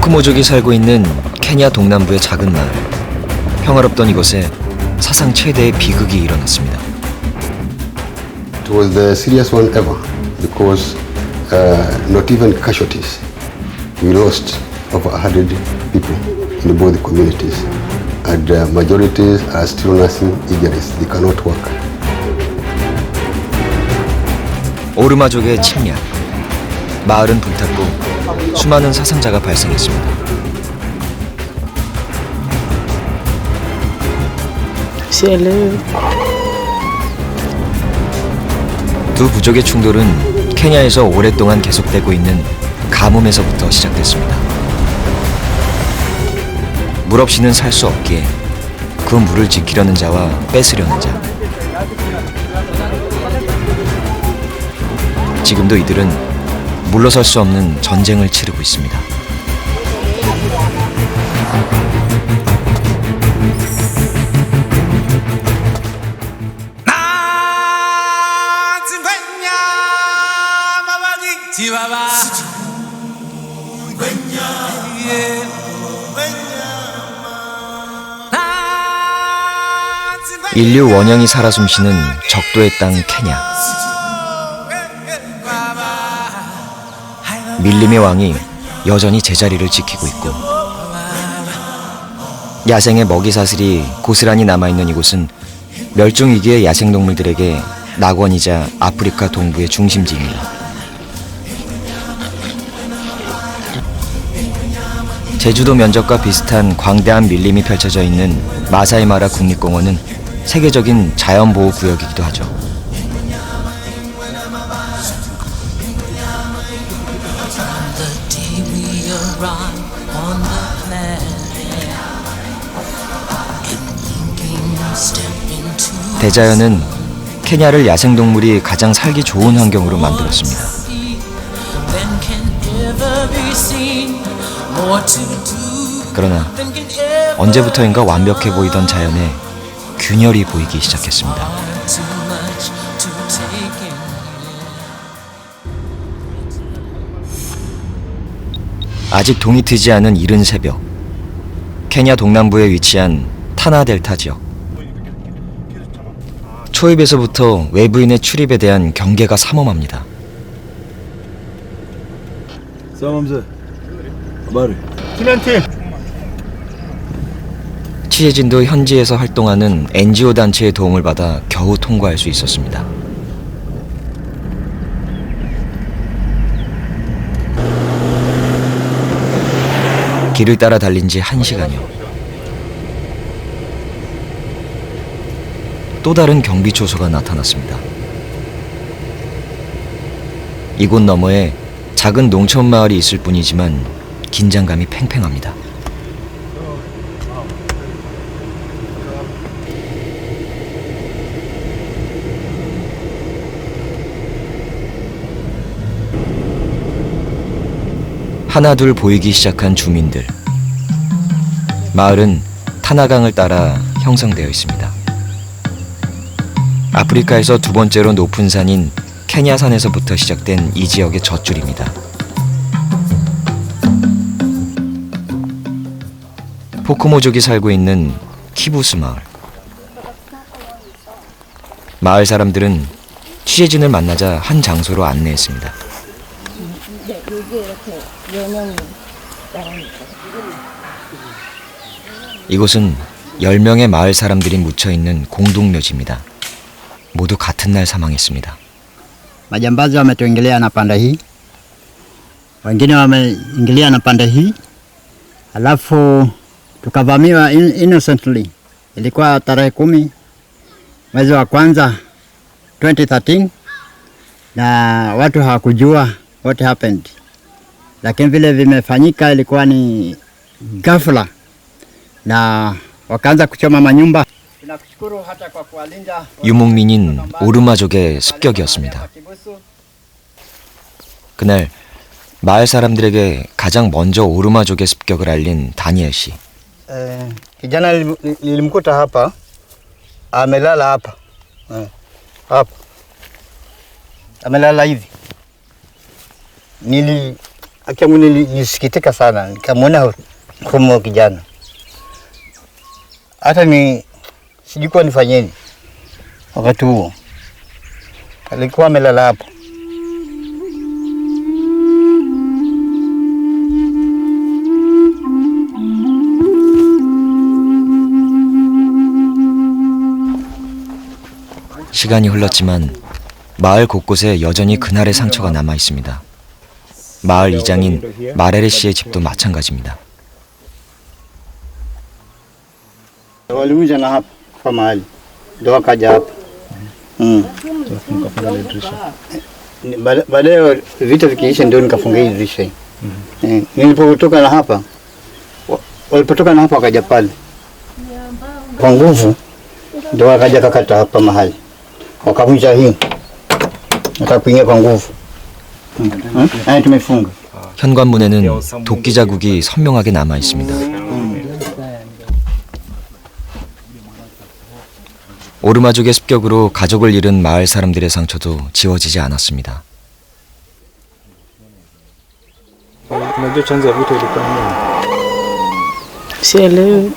포크모족이 살고 있는 케냐 동남부의 작은 마을. 평화롭던 이곳에 사상 최대의 비극이 일어났습니다. It was the serious one ever because not even casualties. We lost over 100 people in both communities, and majorities are still nursing injuries. They cannot work. 오르마족의 침략. 마을은 불탔고 수많은 사상자가 발생했습니다. 두 부족의 충돌은 케냐에서 오랫동안 계속되고 있는 가뭄에서부터 시작됐습니다. 물 없이는 살 수 없기에 그 물을 지키려는 자와 뺏으려는 자. 지금도 이들은 물러설 수 없는 전쟁을 치르고 있습니다. 인류 원형이 살아 숨쉬는 적도의 땅 케냐. 밀림의 왕이 여전히 제자리를 지키고 있고 야생의 먹이사슬이 고스란히 남아있는 이곳은 멸종위기의 야생동물들에게 낙원이자 아프리카 동부의 중심지입니다. 제주도 면적과 비슷한 광대한 밀림이 펼쳐져 있는 마사이마라 국립공원은 세계적인 자연보호구역이기도 하죠. 대자연은 케냐를 야생동물이 가장 살기 좋은 환경으로 만들었습니다. 그러나 언제부터인가 완벽해 보이던 자연에 균열이 보이기 시작했습니다. 아직 동이 트지 않은 이른 새벽, 케냐 동남부에 위치한 타나 델타 지역. 초입에서부터 외부인의 출입에 대한 경계가 삼엄합니다. 취재진도 현지에서 활동하는 NGO 단체의 도움을 받아 겨우 통과할 수 있었습니다. 길을 따라 달린 지 1시간여. 또 다른 경비 초소가 나타났습니다. 이곳 너머에 작은 농촌 마을이 있을 뿐이지만 긴장감이 팽팽합니다. 하나둘 보이기 시작한 주민들. 마을은 타나강을 따라 형성되어 있습니다. 아프리카에서 두 번째로 높은 산인 케냐산에서부터 시작된 이 지역의 젖줄입니다. 포크모족이 살고 있는 키부스 마을. 마을 사람들은 취재진을 만나자 한 장소로 안내했습니다. 네, 여기 이렇게 연령이 나갑니다. 이곳은 10명의 마을 사람들이 묻혀있는 공동묘지입니다. 모두 같은 날 사망했습니다. Majambazi wametuingilia na pande hii, wengine wameingilia na pande hii, alafu tukavamiwa innocently. Ilikuwa tarehe 10 mwezi wa kwanza 2013, na watu hawakujua what happened, lakini vile vimefanyika ilikuwa ni ghafla na wakaanza kuchoma manyumba. 유목민인 오르마족의 습격이었습니다. 그날 마을 사람들에게 가장 먼저 오르마족의 습격을 알린 다니엘 씨. Kijana nilimkuta hapa amelala hapa hapa amelala hivi. Akiamu nilisikitika sana, nikamwona mkomo kijana. Hata sijui kwa nifanyeni. Wakati huo alikuwa amelala hapo. 시간이 흘렀지만 마을 곳곳에 여전히 그날의 상처가 남아 있습니다. 마을 이장인 마레레 씨의 집도 마찬가지입니다. Walikuja na hapa kwa mahali ndio wakaja hapa. Baadaye vita vikiisha ndio nikafunga hii dirisha. Nilipotoka na hapa, walipotoka na hapa wakaja pale kwa nguvu, ndio wakaja kakata hapa mahali, wakavunja hii, wakapiga kwa nguvu. tumefunga. 현관문에는 도끼 자국이 선명하게 남아 있습니다. 오르마족의 습격으로 가족을 잃은 마을 사람들의 상처도 지워지지 않았습니다. Unajua chanzo ya vita ilikuwa nini? Sielewi.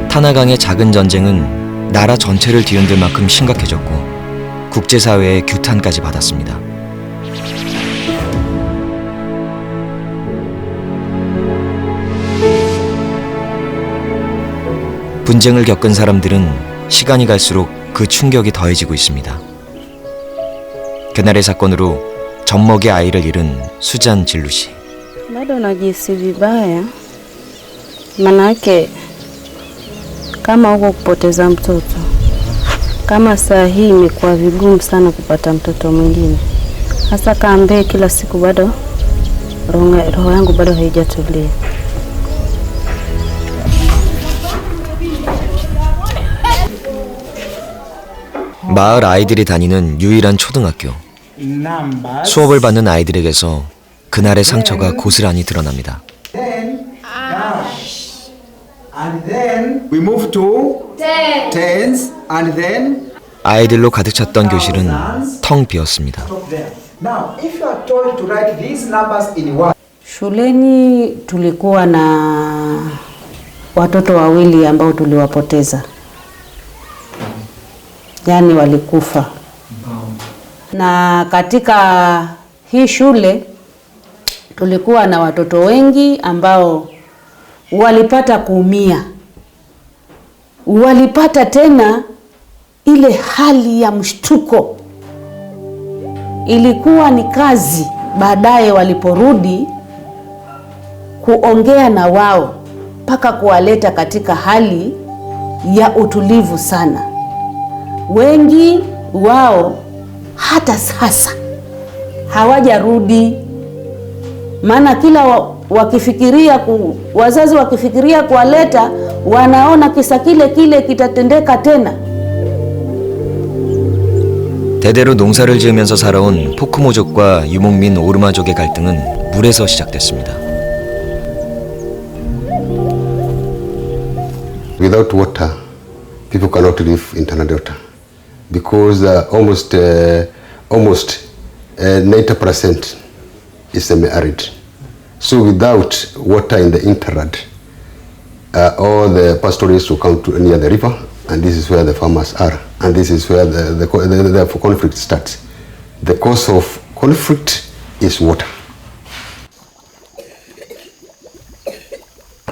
타나강의 작은 전쟁은 나라 전체를 뒤흔들 만큼 심각해졌고 국제사회의 규탄까지 받았습니다. 분쟁을 겪은 사람들은 시간이 갈수록 그 충격이 더해지고 있습니다. 그날의 사건으로 젖먹이 아이를 잃은 수잔 진루 씨. Bado najihisi vibaya, manake kama huko kupoteza mtoto, kama saa hii imekuwa vigumu sana kupata mtoto mwingine, hasa kaambie kila siku, bado roho yangu bado haijatulia. 마을 아이들이 다니는 유일한 초등학교. 수업을 받는 아이들에게서 그날의 상처가 고스란히 드러납니다. And then we move to tens, and then 아이들로 가득 찼던 교실은 텅 비었습니다. stop there. Now, if you are told to write these numbers in one, Shuleni tulikuwa na watoto wawili ambao tuliwapoteza, yani walikufa. Na katika hii shule tulikuwa na watoto wengi ambao walipata kuumia, walipata tena ile hali ya mshtuko. Ilikuwa ni kazi baadaye waliporudi kuongea na wao mpaka kuwaleta katika hali ya utulivu sana. Wengi wao hata sasa hawajarudi, maana kila wakifikiria wazazi wakifikiria kuwaleta, wanaona kisa kile kile kitatendeka tena. 대대로 농사를 지으면서 살아온 포크모족과 유목민 오르마족의 갈등은 물에서 시작됐습니다. Without water, people cannot live in Tana Delta because almost 90% is semi-arid. So without water in the interrad, all the pastoralists will come to near the river, and this is where the farmers are, and this is where the conflict starts. The cause of conflict is water.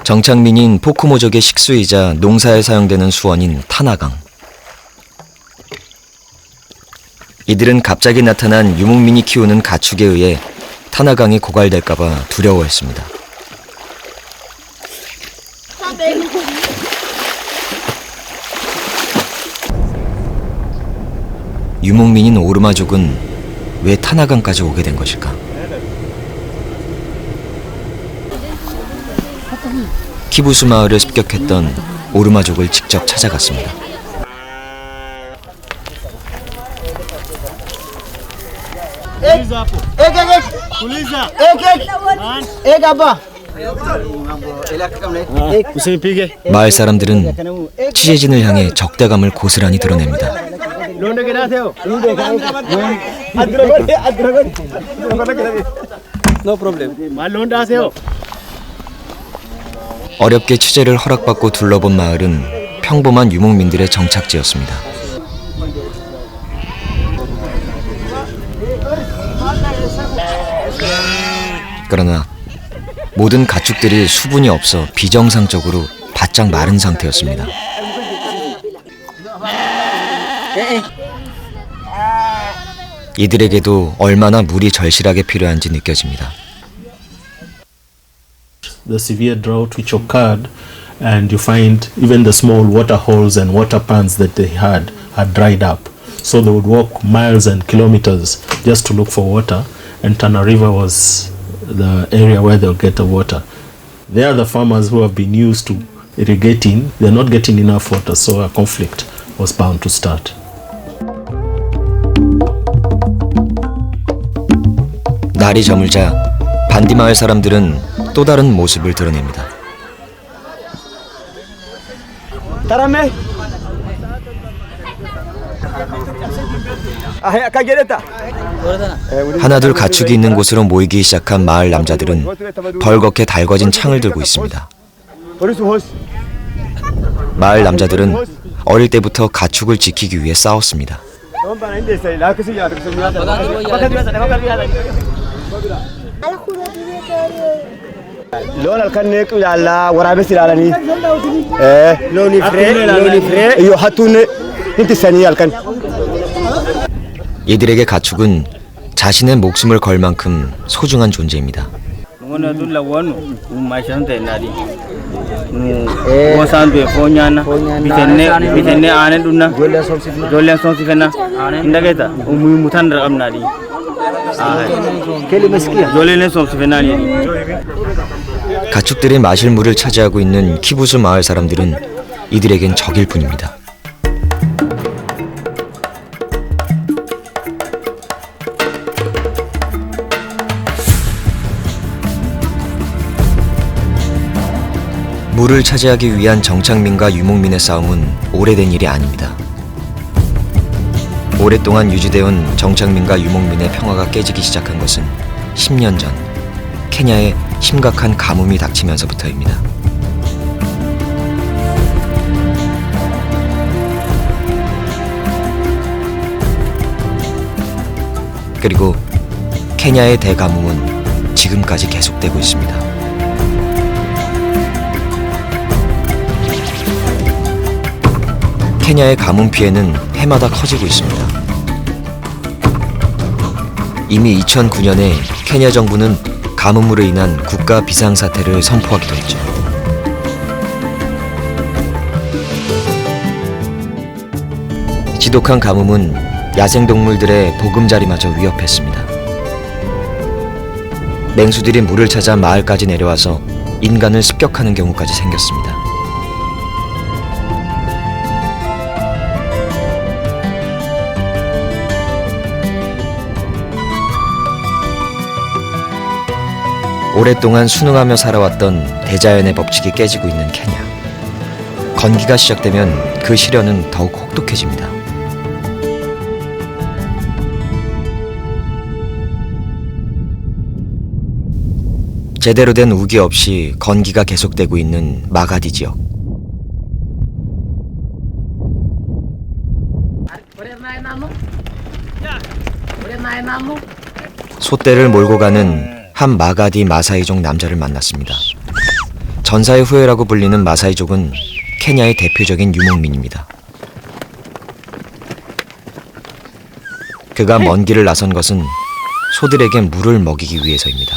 정착민인 포크모족의 식수이자 농사에 사용되는 수원인 타나강. 이들은 갑자기 나타난 유목민이 키우는 가축에 의해 타나강이 고갈될까봐 두려워했습니다. 유목민인 오르마족은 왜 타나강까지 오게 된 것일까? 키부수 마을을 습격했던 오르마족을 직접 찾아갔습니다. Ek hapa. 마을 사람들은 취재진을 향해 적대감을 고스란히 드러냅니다. 어렵게 취재를 허락받고 둘러본 마을은 평범한 유목민들의 정착지였습니다. 그러나 모든 가축들이 수분이 없어 비정상적으로 바짝 마른 상태였습니다. 이들에게도 얼마나 물이 절실하게 필요한지 느껴집니다. The severe drought which occurred, and you find even the small water holes and water pans that they had dried up. So they would walk miles and kilometers just to look for water, and Tana River was the area where they'll get the water. They are the farmers who have been used to irrigating. They're not getting enough water, so a conflict was bound to start. 날이 저물자 반디 마을 사람들은 또 다른 모습을 드러냅니다. 하나둘 가축이 있는 곳으로 모이기 시작한 마을 남자들은 벌겋게 달궈진 창을 들고 있습니다. 마을 남자들은 어릴 때부터 가축을 지키기 위해 싸웠습니다. 이들에게 가축은 자신의 목숨을 걸 만큼 소중한 존재입니다. 가축들이 마실 물을 차지하고 있는 키부수 마을 사람들은 이들에겐 적일 뿐입니다. 물을 차지하기 위한 정착민과 유목민의 싸움은 오래된 일이 아닙니다. 오랫동안 유지되어온 정착민과 유목민의 평화가 깨지기 시작한 것은 10년 전 케냐에 심각한 가뭄이 닥치면서부터입니다. 그리고 케냐의 대가뭄은 지금까지 계속되고 있습니다. 케냐의 가뭄 피해는 해마다 커지고 있습니다. 이미 2009년에 케냐 정부는 가뭄으로 인한 국가 비상사태를 선포하기도 했죠. 지독한 가뭄은 야생동물들의 보금자리마저 위협했습니다. 맹수들이 물을 찾아 마을까지 내려와서 인간을 습격하는 경우까지 생겼습니다. 오랫동안 순응하며 살아왔던 대자연의 법칙이 깨지고 있는 케냐. 건기가 시작되면 그 시련은 더욱 혹독해집니다. 제대로 된 우기 없이 건기가 계속되고 있는 마가디 지역. 소떼를 몰고 가는 한 마가디 마사이족 남자를 만났습니다. 전사의 후예라고 불리는 마사이족은 케냐의 대표적인 유목민입니다. 그가 먼 길을 나선 것은 소들에게 물을 먹이기 위해서입니다.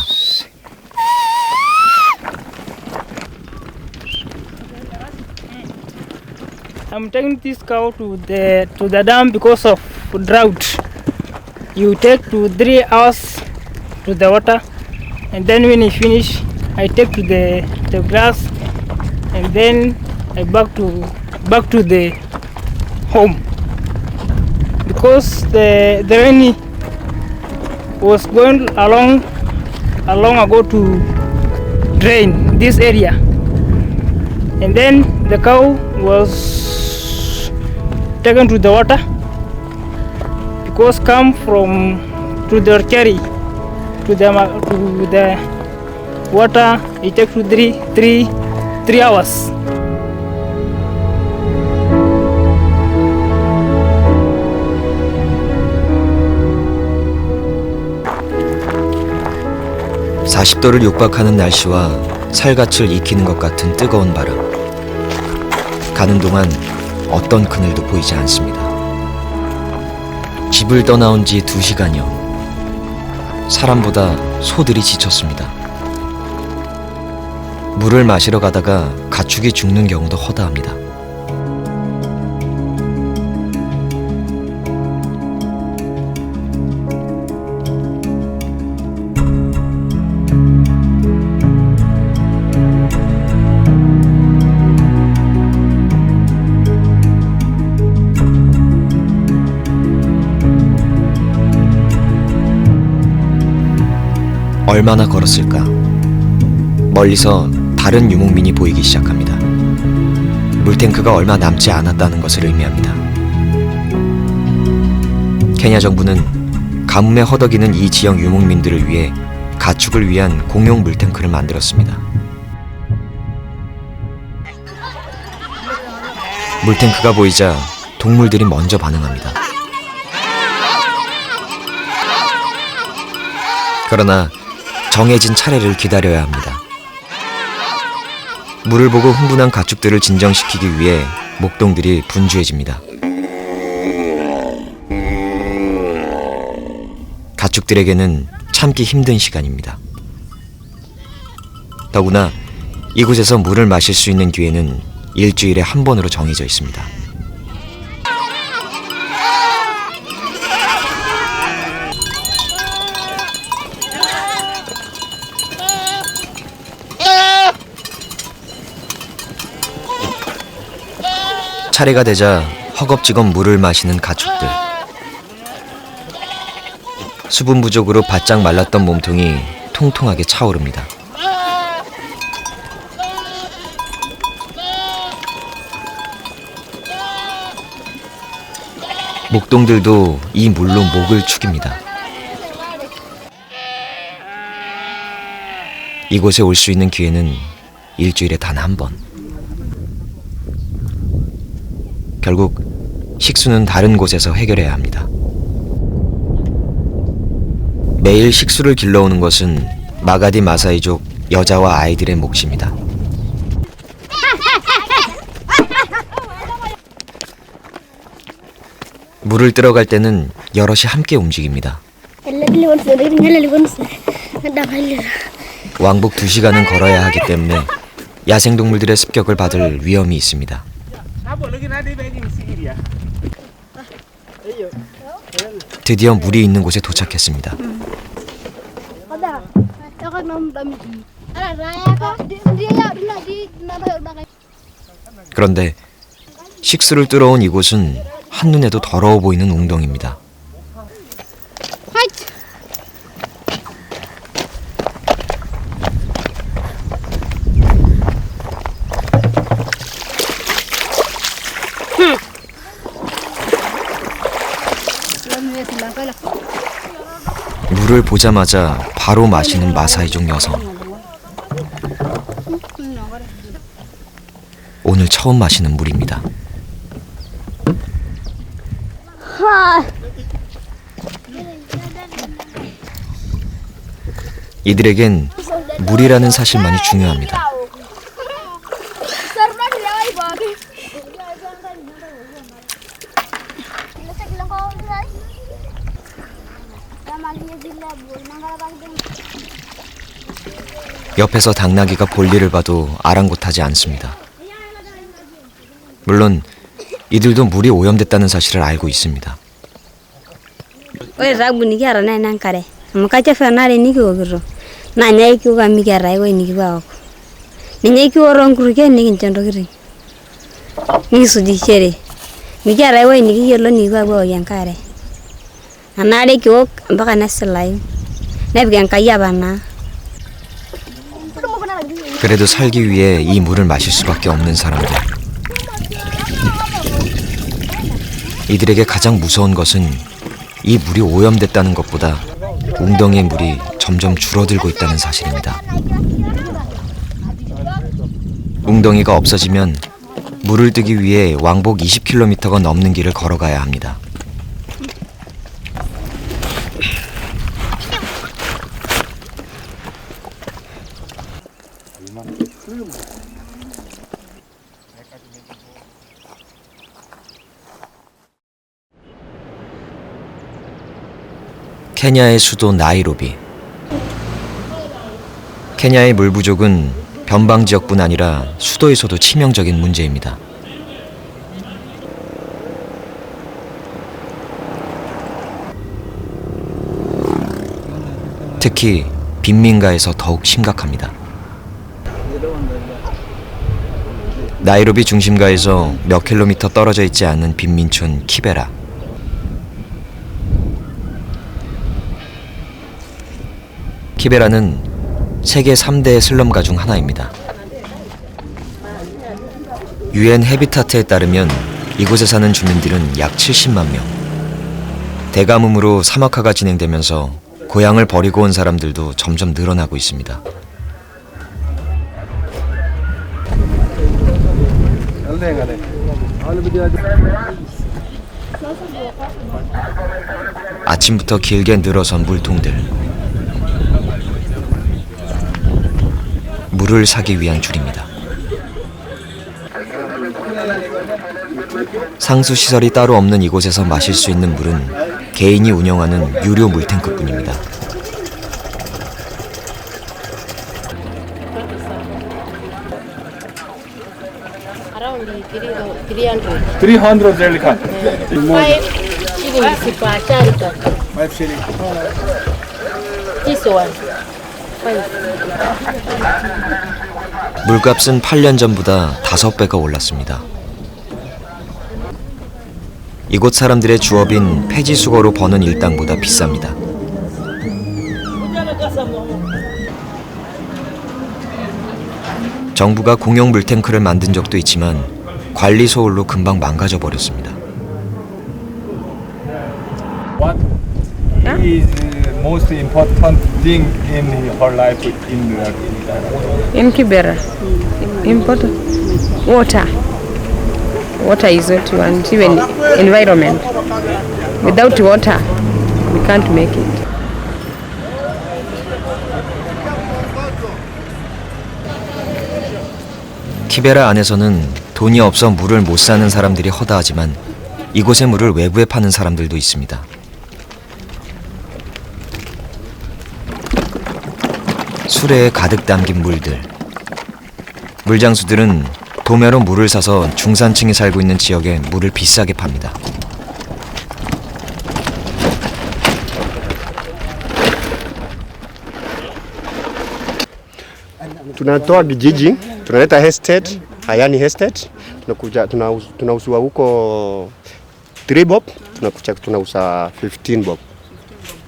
I'm taking this cow to the dam because of drought. You take 2 to 3 hours to the water, and then when you finish, I take to the grass, and then I back to the home because the rain was going along ago to drain this area, and then the cow was taken to the water because come from to the cherry to the water. It takes to three hours. (40도를) 육박하는 날씨와 살갗을 익히는 것 같은 뜨거운 바람. 가는 동안 어떤 그늘도 보이지 않습니다. 집을 떠나온 지 2시간여. 사람보다 소들이 지쳤습니다. 물을 마시러 가다가 가축이 죽는 경우도 허다합니다. 얼마나 걸었을까? 멀리서 다른 유목민이 보이기 시작합니다. 물탱크가 얼마 남지 않았다는 것을 의미합니다. 케냐 정부는 가뭄에 허덕이는 이 지역 유목민들을 위해 가축을 위한 공용 물탱크를 만들었습니다. 물탱크가 보이자 동물들이 먼저 반응합니다. 그러나 정해진 차례를 기다려야 합니다. 물을 보고 흥분한 가축들을 진정시키기 위해 목동들이 분주해집니다. 가축들에게는 참기 힘든 시간입니다. 더구나 이곳에서 물을 마실 수 있는 기회는 일주일에 한 번으로 정해져 있습니다. 차례가 되자 허겁지겁 물을 마시는 가축들. 수분 부족으로 바짝 말랐던 몸통이 통통하게 차오릅니다. 목동들도 이 물로 목을 축입니다. 이곳에 올 수 있는 기회는 일주일에 단 한 번. 결국 식수는 다른 곳에서 해결해야 합니다. 매일 식수를 길러오는 것은 마가디 마사이족 여자와 아이들의 몫입니다. 물을 뜨러 갈 때는 여럿이 함께 움직입니다. 왕복 2시간은 걸어야 하기 때문에 야생동물들의 습격을 받을 위험이 있습니다. 드디어 물이 있는 곳에 도착했습니다. 그런데 식수를 뜨러 온 이곳은 한눈에도 더러워 보이는 웅덩이입니다. 물을 보자마자 바로 마시는 마사이족 여성. 오늘 처음 마시는 물입니다. 이들에겐 물이라는 사실만이 중요합니다. 옆에서 당나귀가 볼일을 봐도 아랑곳하지 않습니다. 물론 이들도 물이 오염됐다는 사실을 알고 있습니다. 그래도 살기 위해 이 물을 마실 수밖에 없는 사람들. 이들에게 가장 무서운 것은 이 물이 오염됐다는 것보다 웅덩이의 물이 점점 줄어들고 있다는 사실입니다. 웅덩이가 없어지면 물을 뜨기 위해 왕복 20km가 넘는 길을 걸어가야 합니다. 케냐의 수도 나이로비. 케냐의 물 부족은 변방 지역뿐 아니라 수도에서도 치명적인 문제입니다. 특히 빈민가에서 더욱 심각합니다. 나이로비 중심가에서 몇 킬로미터 떨어져 있지 않은 빈민촌 키베라. 키베라는 세계 3대 슬럼가 중 하나입니다. UN 헤비타트에 따르면 이곳에 사는 주민들은 약 70만 명. 대가뭄으로 사막화가 진행되면서 고향을 버리고 온 사람들도 점점 늘어나고 있습니다. 아침부터 길게 늘어선 물통들. 물을 사기 위한 줄입니다. 상수시설이 따로 없는 이곳에서 마실 수 있는 물은 개인이 운영하는 유료 물탱크뿐입니다. Around 300. 300 Jellican. 5 shillings per charita. 5 shilling. This one. 5. 물값은 8년 전보다 5배가 올랐습니다. 이곳 사람들의 주업인 폐지 수거로 버는 일당보다 비쌉니다. 정부가 공용 물탱크를 만든 적도 있지만 관리 소홀로 금방 망가져 버렸습니다. What is the most important thing in her life In Kibera, important water. Water is what you want, even environment. Without water, we can't make it. 키베라 안에서는 돈이 없어 물을 못 사는 사람들이 허다하지만 이곳의 물을 외부에 파는 사람들도 있습니다. 수레에 가득 담긴 물들. 물장수들은 도매로 물을 사서 중산층이 살고 있는 지역에 물을 비싸게 팝니다. Tunatoa kijiji, tunaleta estate, Hayani estate, tunauzwa huko 3 bob, tunauza 15 bob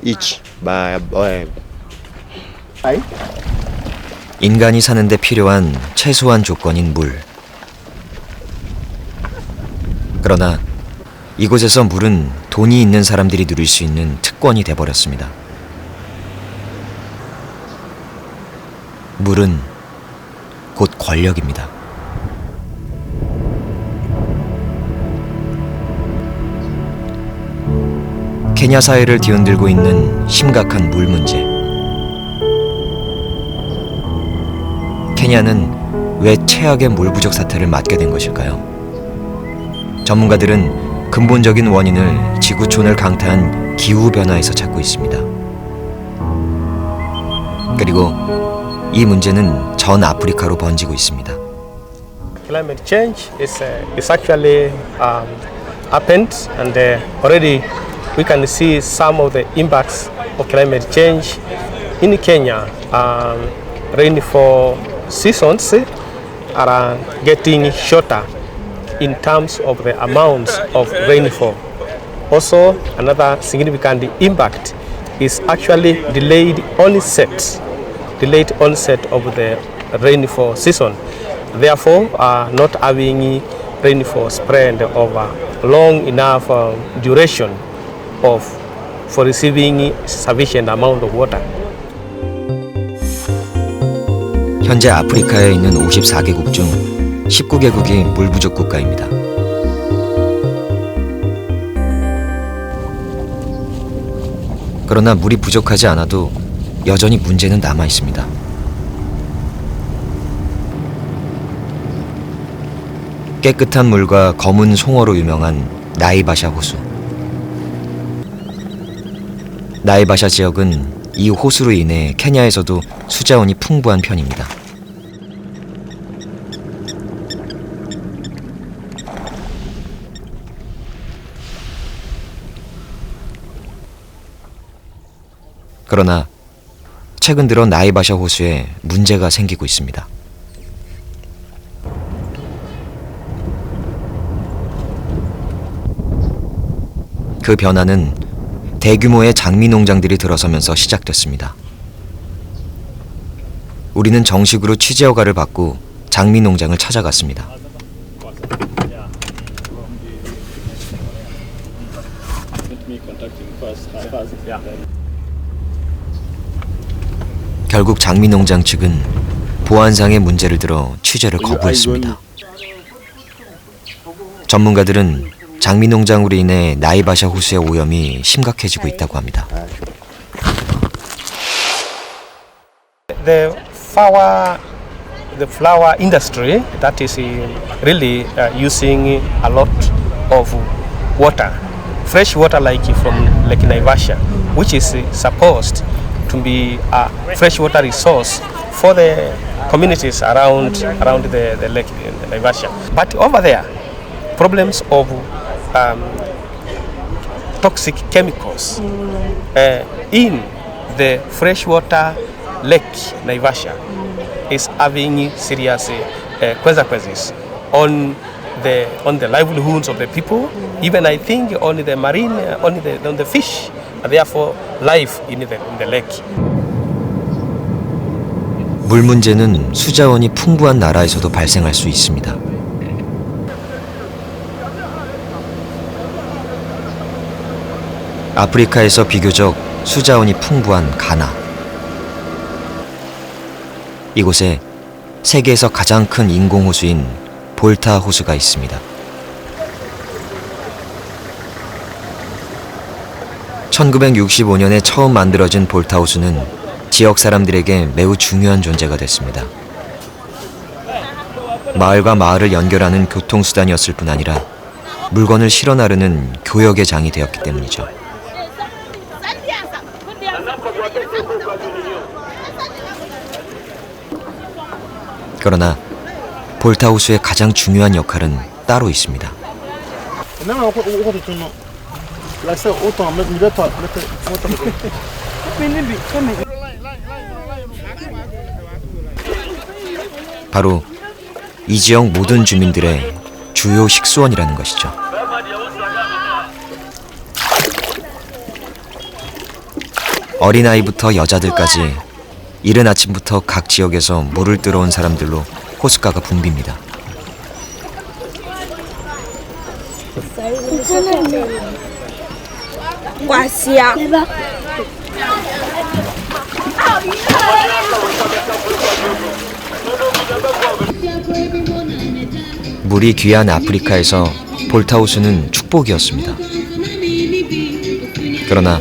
each. 인간이 사는데 필요한 최소한 조건인 물. 그러나 이곳에서 물은 돈이 있는 사람들이 누릴 수 있는 특권이 돼버렸습니다. 물은 곧 권력입니다. 케냐 사회를 뒤흔들고 있는 심각한 물 문제. 케냐는 왜 최악의 물 부족 사태를 맞게 된 것일까요? 전문가들은 근본적인 원인을 지구촌을 강타한 기후변화에서 찾고 있습니다. 그리고 이 문제는 전 아프리카로 번지고 있습니다. Climate change is actually happened, and already we can see some of the impacts of climate change in Kenya. Rainfall seasons are getting shorter in terms of the amounts of rainfall. Also, another significant impact is actually delayed onset of the rainfall season. Therefore, not having rainfall spread over long enough duration for receiving sufficient amount of water. 현재 아프리카에 있는 54개국 중 19개국이 물 부족 국가입니다. 그러나 물이 부족하지 않아도 여전히 문제는 남아 있습니다. 깨끗한 물과 검은 송어로 유명한 나이바샤 호수. 나이바샤 지역은 이 호수로 인해 케냐에서도 수자원이 풍부한 편입니다. 그러나 최근 들어 나이바샤 호수에 문제가 생기고 있습니다. 그 변화는 대규모의 장미 농장들이 들어서면서 시작됐습니다. 우리는 정식으로 취재 허가를 받고 장미 농장을 찾아갔습니다. 결국 장미 농장 측은 보안상의 문제를 들어 취재를 거부했습니다. 전문가들은 장미 농장으로 인해 나이바샤 호수의 오염이 심각해지고 있다고 합니다. The flower industry that is really using a lot of water, fresh water like from Lake Naivasha, which is supposed to be a freshwater resource for the communities around the Lake Naivasha. But over there, problems of toxic chemicals in the freshwater Lake Naivasha is having serious consequences on the livelihoods of the people, even I think on the marine, on the fish, and therefore life in the lake. 물 문제는 수자원이 풍부한 나라에서도 발생할 수 있습니다. 아프리카에서 비교적 수자원이 풍부한 가나. 이곳에 세계에서 가장 큰 인공호수인 볼타 호수가 있습니다. 1965년에 처음 만들어진 볼타 호수는 지역 사람들에게 매우 중요한 존재가 됐습니다. 마을과 마을을 연결하는 교통수단이었을 뿐 아니라 물건을 실어 나르는 교역의 장이 되었기 때문이죠. 그러나 볼타 호수의 가장 중요한 역할은 따로 있습니다. 바로 이 지역 모든 주민들의 주요 식수원이라는 것이죠. 어린아이부터 여자들까지 이른 아침부터 각 지역에서 물을 뜨러온 사람들로 호숫가가 붐빕니다. 물이 귀한 아프리카에서 볼타 호수는 축복이었습니다. 그러나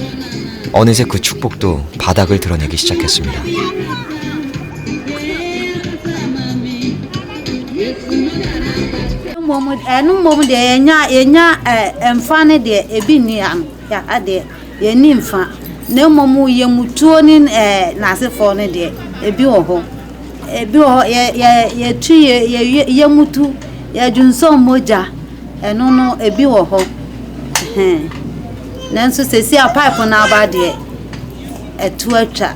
어느새 그 축복도 바닥을 드러내기 시작했습니다. nanso sesi a pipe na abade etuatwa.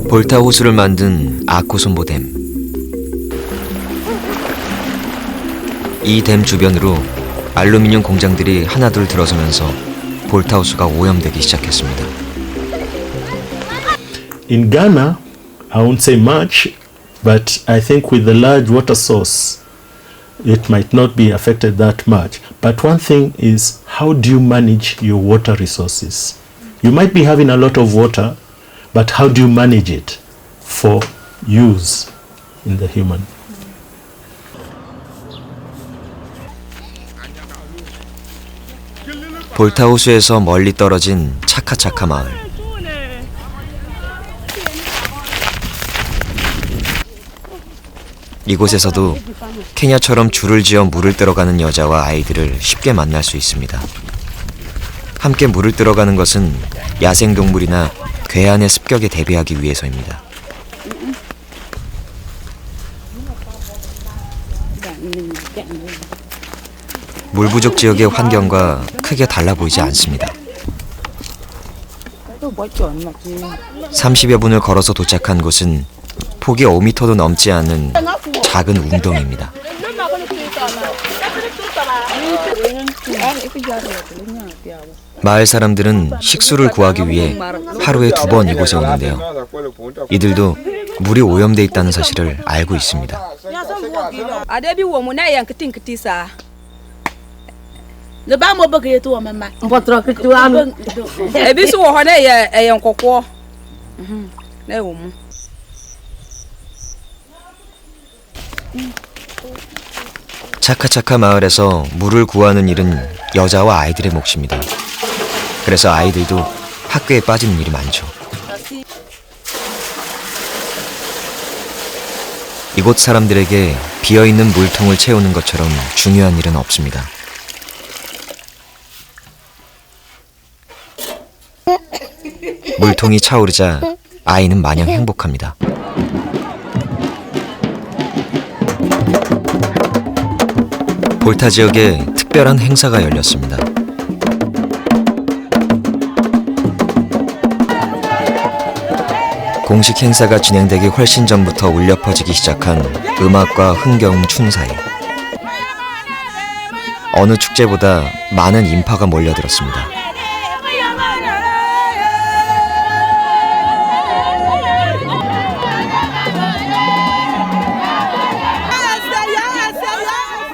볼타 호수를 만든 아코손보 댐. 이 댐 주변으로 알루미늄 공장들이 하나둘 들어서면서 볼타 호수가 오염되기 시작했습니다. In Ghana, I won't say much, but I think with the large water source, it might not be affected that much. But one thing is, how do you manage your water resources? You might be having a lot of water, but how do you manage it for use in the human? 볼타 호수에서 멀리 떨어진 차카차카 마을. 이곳에서도 케냐처럼 줄을 지어 물을 들어가는 여자와 아이들을 쉽게 만날 수 있습니다. 함께 물을 들어가는 것은 야생동물이나 괴한의 습격에 대비하기 위해서입니다. 물 부족 지역의 환경과 크게 달라 보이지 않습니다. 30여 분을 걸어서 도착한 곳은 폭이 5m도 넘지 않은 작은 웅덩이입니다. 마을 사람들은 식수를 구하기 위해 하루에 2번 이곳에 오는데요. 이들도 물이 오염돼 있다는 사실을 알고 있습니다. 차카차카 마을에서 물을 구하는 일은 여자와 아이들의 몫입니다. 그래서 아이들도 학교에 빠지는 일이 많죠. 이곳 사람들에게 비어있는 물통을 채우는 것처럼 중요한 일은 없습니다. 물통이 차오르자 아이는 마냥 행복합니다. 볼타 지역에 특별한 행사가 열렸습니다. 공식 행사가 진행되기 훨씬 전부터 울려 퍼지기 시작한 음악과 흥겨운 춘사위. 어느 축제보다 많은 인파가 몰려들었습니다.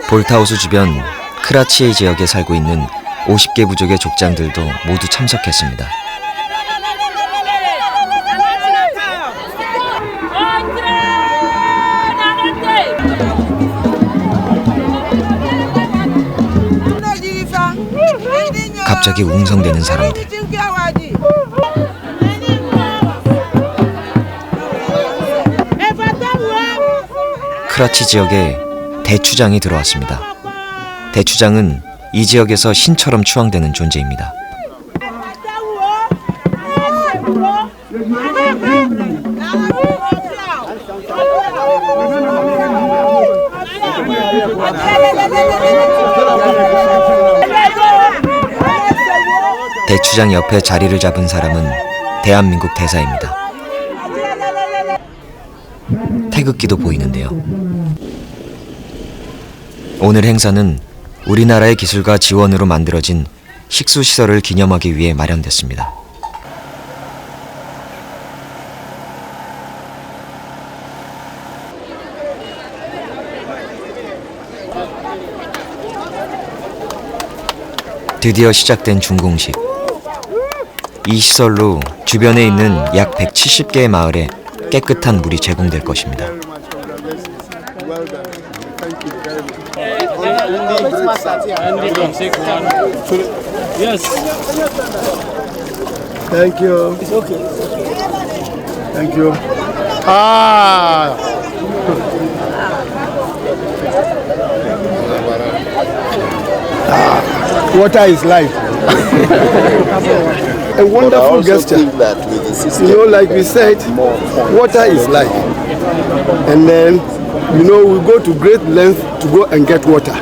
볼타 호수 주변 크라치에 지역에 살고 있는 50개 부족의 족장들도 모두 참석했습니다. 갑자기 웅성대는 사람들. 크라치 지역에 대추장이 들어왔습니다. 대추장은 이 지역에서 신처럼 추앙되는 존재입니다. 대추장 옆에 자리를 잡은 사람은 대한민국 대사입니다. 태극기도 보이는데요. 오늘 행사는 우리나라의 기술과 지원으로 만들어진 식수시설을 기념하기 위해 마련됐습니다. 드디어 시작된 준공식. 이 시설로 주변에 있는 약 170개의 마을에 깨끗한 물이 제공될 것입니다. Yes. Thank you. It's okay. Thank you. Water is life. A wonderful gesture. You know, like we said, water is life. And then, you know, we go to great lengths to go and get water.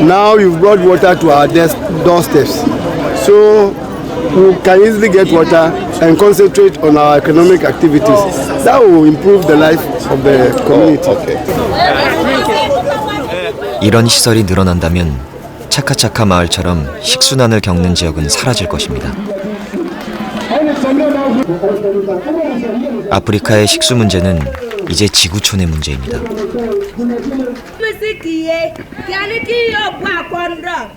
Now you've brought water to our doorsteps. So we can easily get water and concentrate on our economic activities. That will improve the life of the community. 이런 시설이 늘어난다면 차카차카 마을처럼 식순환을 겪는 지역은 사라질 것입니다. 아프리카의 식수 문제는 이제 지구촌의 문제입니다.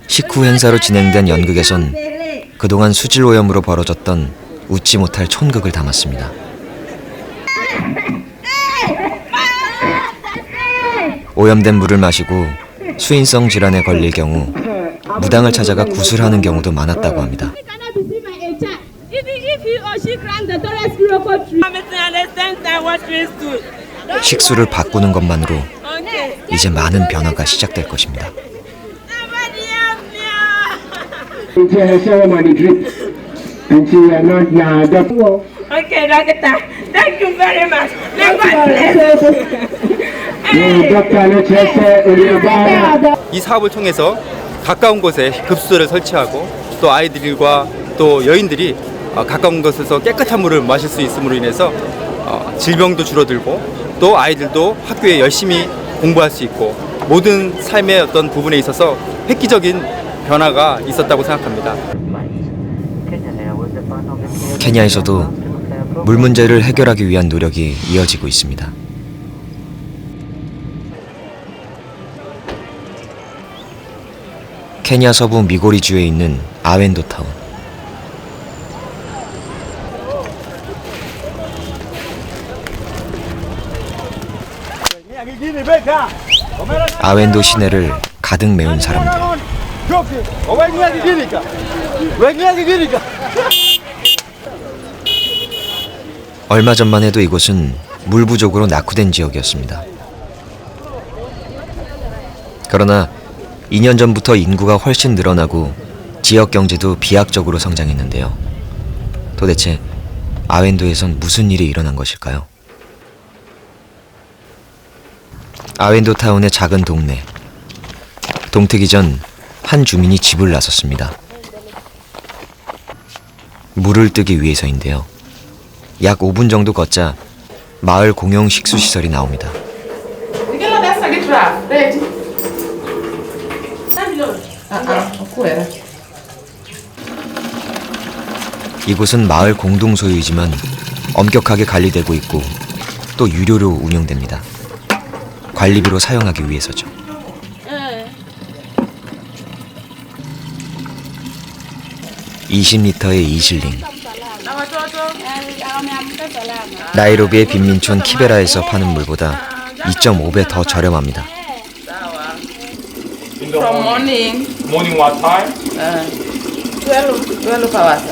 식후 행사로 진행된 연극에선 그동안 수질 오염으로 벌어졌던 웃지 못할 촌극을 담았습니다. 오염된 물을 마시고 수인성 질환에 걸릴 경우 무당을 찾아가 구술하는 경우도 많았다고 합니다. 식수를 바꾸는 것만으로 이제 많은 변화가 시작될 것입니다. Okay, doctor. Thank you very much. 이 사업을 통해서 가까운 곳에 급수를 설치하고 또 아이들과 또 여인들이 가까운 곳에서 깨끗한 물을 마실 수 있음으로 인해서 질병도 줄어들고 또 아이들도 학교에 열심히 공부할 수 있고 모든 삶의 어떤 부분에 있어서 획기적인 변화가 있었다고 생각합니다. 케냐에서도 물 문제를 해결하기 위한 노력이 이어지고 있습니다. 케냐 서부 미고리주에 있는 아웬도 타운. 아웬도 시내를 가득 메운 사람들. 얼마 전만 해도 이곳은 물 부족으로 낙후된 지역이었습니다. 그러나 2년 전부터 인구가 훨씬 늘어나고 지역 경제도 비약적으로 성장했는데요. 도대체 아웬도에선 무슨 일이 일어난 것일까요? 아웬도 타운의 작은 동네. 동트기 전 한 주민이 집을 나섰습니다. 물을 뜨기 위해서인데요. 약 5분 정도 걷자 마을 공용 식수시설이 나옵니다. 이곳은 마을 공동 소유이지만 엄격하게 관리되고 있고 또 유료로 운영됩니다. 관리비로 사용하기 위해서죠. 20리터의 이실링. 나이로비의 빈민촌 키베라에서 파는 물보다 2.5배 더 저렴합니다. From morning. Morning what time? 12 hours.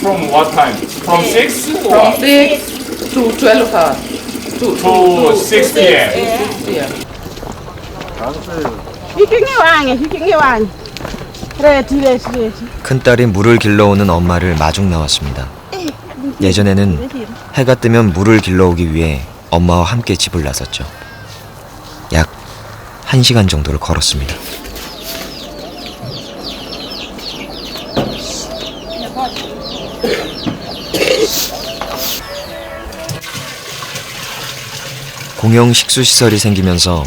From what time? From 6? From 6 to 12 hours. To 6 p.m. 큰딸이 물을 길러오는 엄마를 마중 나왔습니다. 예전에는 해가 뜨면 물을 길러오기 위해 엄마와 함께 집을 나섰죠. 약 1시간 정도를 걸었습니다. 공용 식수시설이 생기면서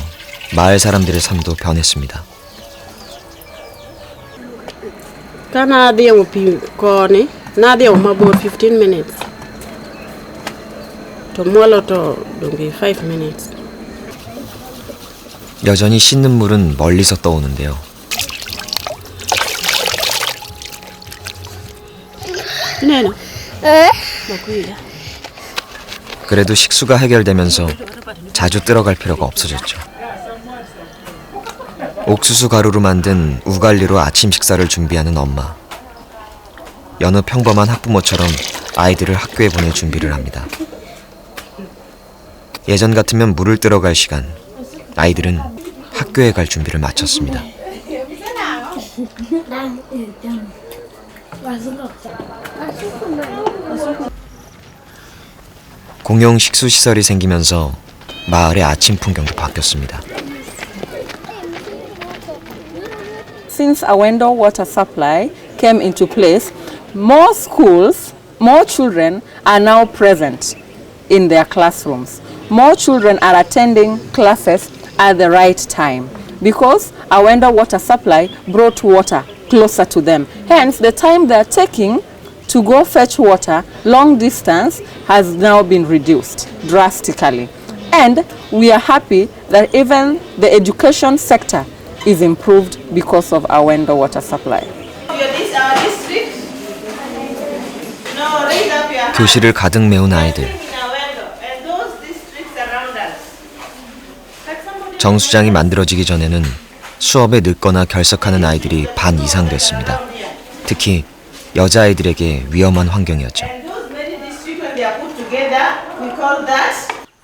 마을 사람들의 삶도 변했습니다. Kana dia upi kone, na dia umabor 15 minutes. To molo to dongi 5 minutes. 여전히 씻는 물은 멀리서 떠오는데요. 네네. 그래도 식수가 해결되면서 자주 뜨러갈 필요가 없어졌죠. 옥수수 가루로 만든 우갈리로 아침 식사를 준비하는 엄마. 여느 평범한 학부모처럼 아이들을 학교에 보낼 준비를 합니다. 예전 같으면 물을 뜨러갈 시간, 아이들은 학교에 갈 준비를 마쳤습니다. 공용 식수시설이 생기면서 마을의 아침 풍경도 바뀌었습니다. Since Awendo water supply came into place, more schools, more children are now present in their classrooms. More children are attending classes at the right time because Awendo water supply brought water closer to them. Hence, the time they are taking to go fetch water long distance has now been reduced drastically. And we are happy that even the education sector is improved because of our Awendo water supply. 교실을 가득 메운 아이들. 정수장이 만들어지기 전에는 수업에 늦거나 결석하는 아이들이 반 이상 됐습니다. 특히 여자아이들에게 위험한 환경이었죠.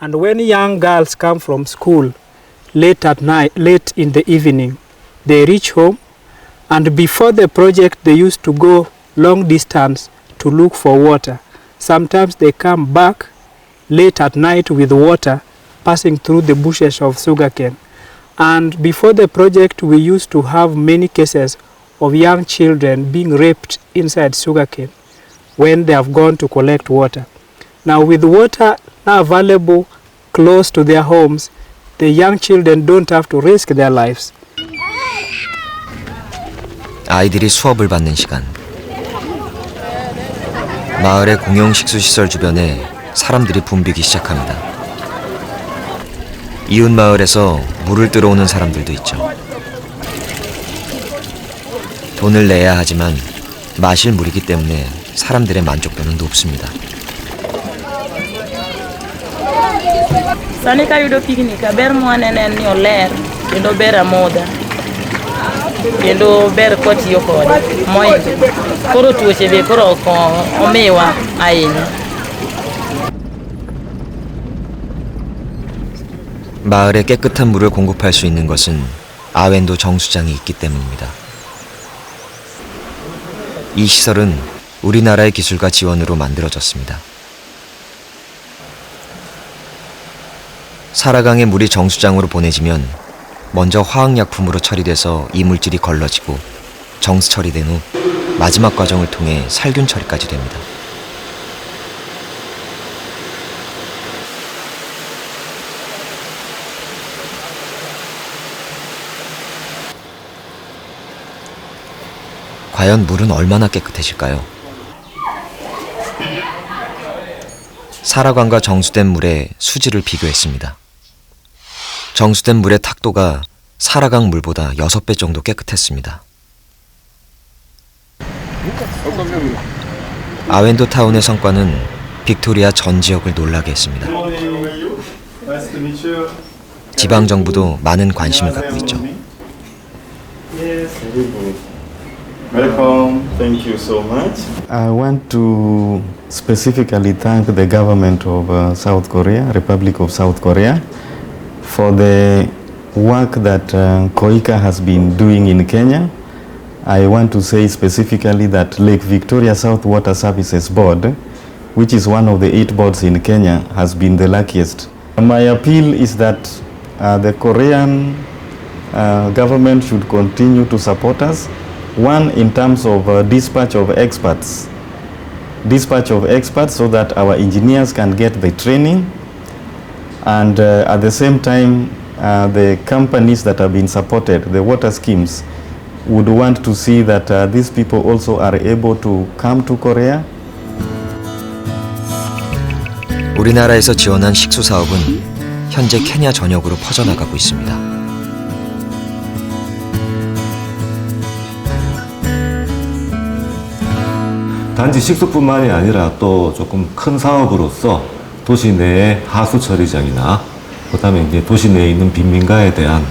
And when young girls come from school late at night, late in the evening, they reach home, and before the project they used to go long distance to look for water. Sometimes they come back late at night with water passing through the bushes of sugarcane. And before the project we used to have many cases of young children being raped inside sugarcane when they have gone to collect water. Now with water now available close to their homes, the young children don't have to risk their lives. 아이들이 수업을 받는 시간. 마을의 공용 식수시설 주변에 사람들이 붐비기 시작합니다. 이웃 마을에서 물을 뜨러 오는 사람들도 있죠. 돈을 내야 하지만 마실 물이기 때문에 사람들의 만족도는 높습니다. Sani ka yudo pigni ka ber mwanene ni oler kendo ber amodha kendo ber kotiyo kode moingo koro tuoche be koro omiwa ahinya. 마을에 깨끗한 물을 공급할 수 있는 것은 아웬도 정수장이 있기 때문입니다. 이 시설은 우리나라의 기술과 지원으로 만들어졌습니다. 사라강의 물이 정수장으로 보내지면 먼저 화학약품으로 처리돼서 이물질이 걸러지고 정수 처리된 후 마지막 과정을 통해 살균 처리까지 됩니다. 과연 물은 얼마나 깨끗해질까요? 사라강과 정수된 물의 수질을 비교했습니다. 정수된 물의 탁도가 사라강 물보다 6배 정도 깨끗했습니다. 아웬도 타운의 성과는 빅토리아 전 지역을 놀라게 했습니다. 지방정부도 많은 관심을 갖고 있죠. Welcome. Thank you so much. I want to specifically thank the government of South Korea, Republic of South Korea, for the work that KOICA has been doing in Kenya. I want to say specifically that Lake Victoria South Water Services Board, which is one of the 8 boards in Kenya, has been the luckiest. My appeal is that the Korean government should continue to support us. One, in terms of dispatch of experts so that our engineers can get the training, and at the same time the companies that have been supported, the water schemes, would want to see that these people also are able to come to Korea. 우리나라에서 지원한 식수 사업은 현재 케냐 전역으로 퍼져나가고 있습니다. 단지 식수뿐만이 아니라 또 조금 큰 사업으로서 도시 내의 하수 처리장이나 그다음에 이제 도시 내에 있는 빈민가에 대한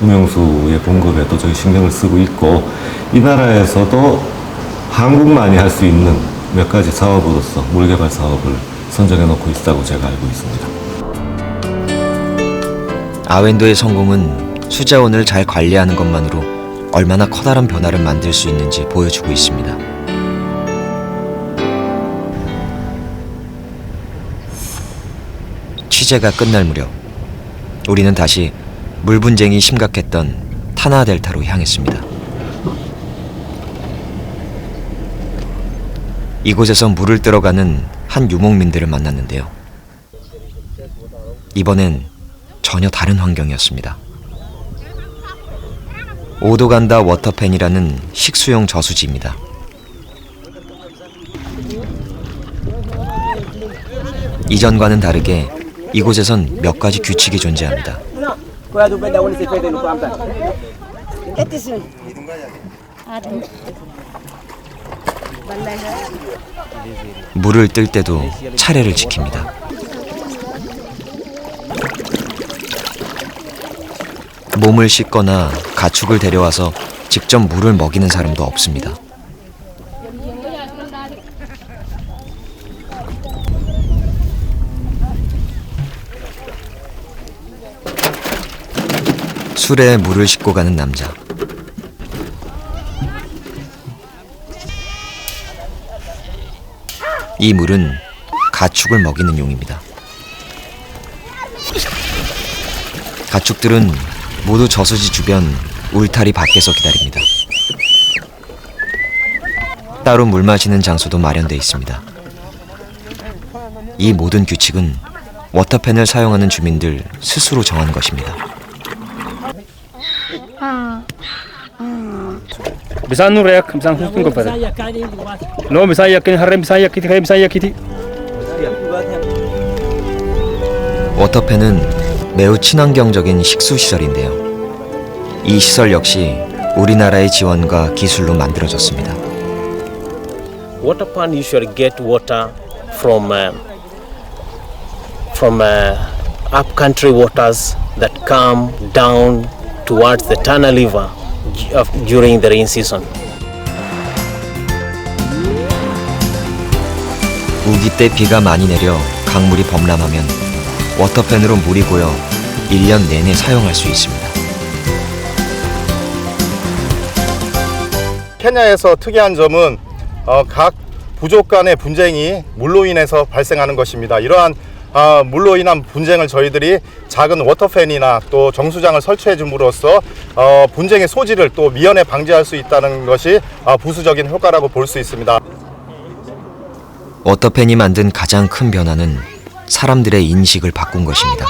음용수의 공급에도 저희 신경을 쓰고 있고, 이 나라에서도 한국만이 할 수 있는 몇 가지 사업으로서 물개발 사업을 선정해 놓고 있다고 제가 알고 있습니다. 아웬도의 성공은 수자원을 잘 관리하는 것만으로 얼마나 커다란 변화를 만들 수 있는지 보여주고 있습니다. 취재가 끝날 무렵 우리는 다시 물 분쟁이 심각했던 타나 델타로 향했습니다. 이곳에서 물을 뜨러가는 한 유목민들을 만났는데요. 이번엔 전혀 다른 환경이었습니다. 오도간다 워터팬이라는 식수용 저수지입니다. 이전과는 다르게 이곳에선 몇 가지 규칙이 존재합니다. 물을 뜰 때도 차례를 지킵니다. 몸을 씻거나 가축을 데려와서 직접 물을 먹이는 사람도 없습니다. 술에 물을 싣고 가는 남자. 이 물은 가축을 먹이는 용입니다. 가축들은 모두 저수지 주변 울타리 밖에서 기다립니다. 따로 물 마시는 장소도 마련돼 있습니다. 이 모든 규칙은 워터팬을 사용하는 주민들 스스로 정한 것입니다. Bisa nurek, bisa hukum kepada. No bisa yakin, haram bisa yakin, haram bisa yakin. 워터팬은 매우 친환경적인 식수시설인데요. 이 시설 역시 우리나라의 지원과 기술로 만들어졌습니다. Water pan usually get water from upcountry waters that come down towards the Tana River during the rain season. 우기 때 비가 많이 내려 강물이 범람하면 워터팬으로 물이 고여 1년 내내 사용할 수 있습니다. 케냐에서 특이한 점은 각 부족 간의 분쟁이 물로 인해서 발생하는 것입니다. 이러한 물로 인한 분쟁을 저희들이 작은 워터팬이나 또 정수장을 설치해 줌으로써 분쟁의 소지를 또 미연에 방지할 수 있다는 것이 부수적인 효과라고 볼 수 있습니다. 워터팬이 만든 가장 큰 변화는 사람들의 인식을 바꾼 것입니다.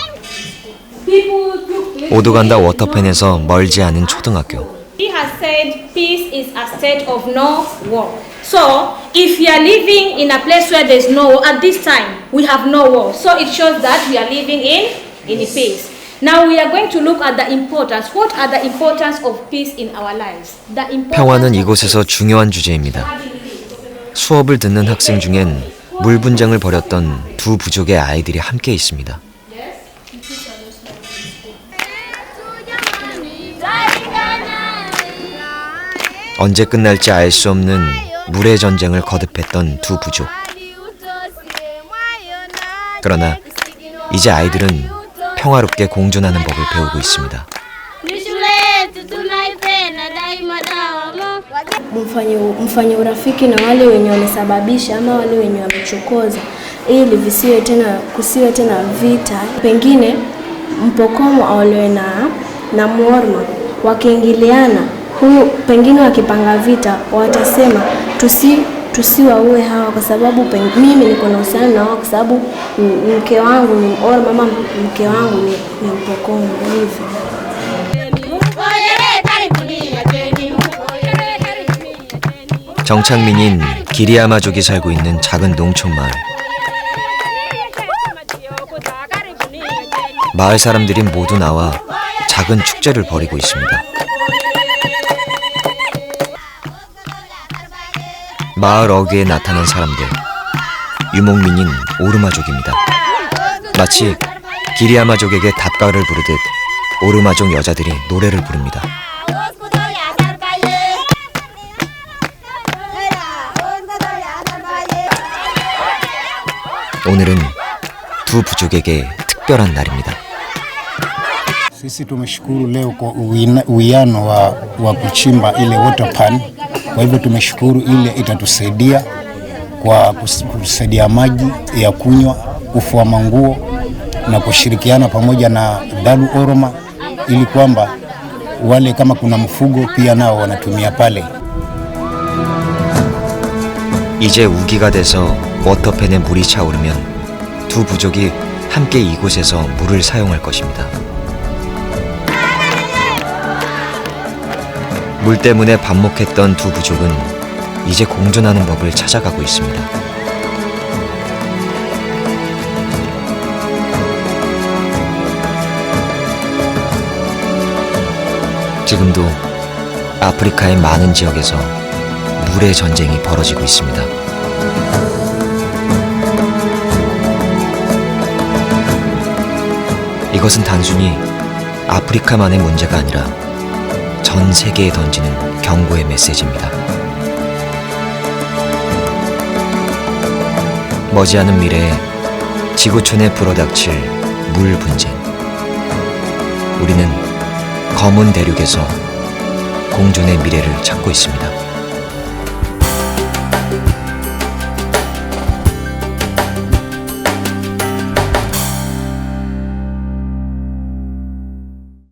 오두간다 워터팬에서 멀지 않은 초등학교. He has said peace is a state of no war. So, if we are living in a place where there is no war, at this time we have no war. So it shows that we are living in peace. Now we are going to look at the importance. What are the importance of peace in our lives? 평화는 이곳에서 중요한 주제입니다. 수업을 듣는 학생 중엔 물 분쟁을 벌였던 두 부족의 아이들이 함께 있습니다. 언제 끝날지 알 수 없는 물의 전쟁을 거듭했던 두 부족. 그러나 이제 아이들은 평화롭게 공존하는 법을 배우고 있습니다. Mfanye urafiki na wale wenye wamesababisha ama wale wenye wamechokoza, ili kusiwe tena vita. Pengine Mpokomo aolewe na Mworma, wakiingiliana, huyu pengine wakipanga vita watasema tusiwaue hawa kwa sababu mimi niko na uhusiano na wao kwa sababu mke wangu ni Mworma, mama mke wangu ni Mpokomo hivi. 정착민인 기리아마족이 살고 있는 작은 농촌 마을. 마을 사람들이 모두 나와 작은 축제를 벌이고 있습니다. 마을 어귀에 나타난 사람들, 유목민인 오르마족입니다. 마치 기리아마족에게 답가를 부르듯 오르마족 여자들이 노래를 부릅니다. 오늘은 두 부족에게 특별한 날입니다. Sisi tumeshukuru leo kwa uwiano wa kuchimba ile water pan. Kwa hivyo tumeshukuru, ile itatusaidia kwa kusaidia maji ya kunywa, kufua manguo na kushirikiana pamoja na Dalu Oroma, ili kwamba wale kama kuna mfugo pia nao wanatumia pale. 이제 우기가 돼서 워터팬에 물이 차오르면 두 부족이 함께 이곳에서 물을 사용할 것입니다. 물 때문에 반목했던 두 부족은 이제 공존하는 법을 찾아가고 있습니다. 지금도 아프리카의 많은 지역에서 물의 전쟁이 벌어지고 있습니다. 이것은 단순히 아프리카만의 문제가 아니라 전 세계에 던지는 경고의 메시지입니다. 머지않은 미래에 지구촌에 불어닥칠 물 분쟁. 우리는 검은 대륙에서 공존의 미래를 찾고 있습니다.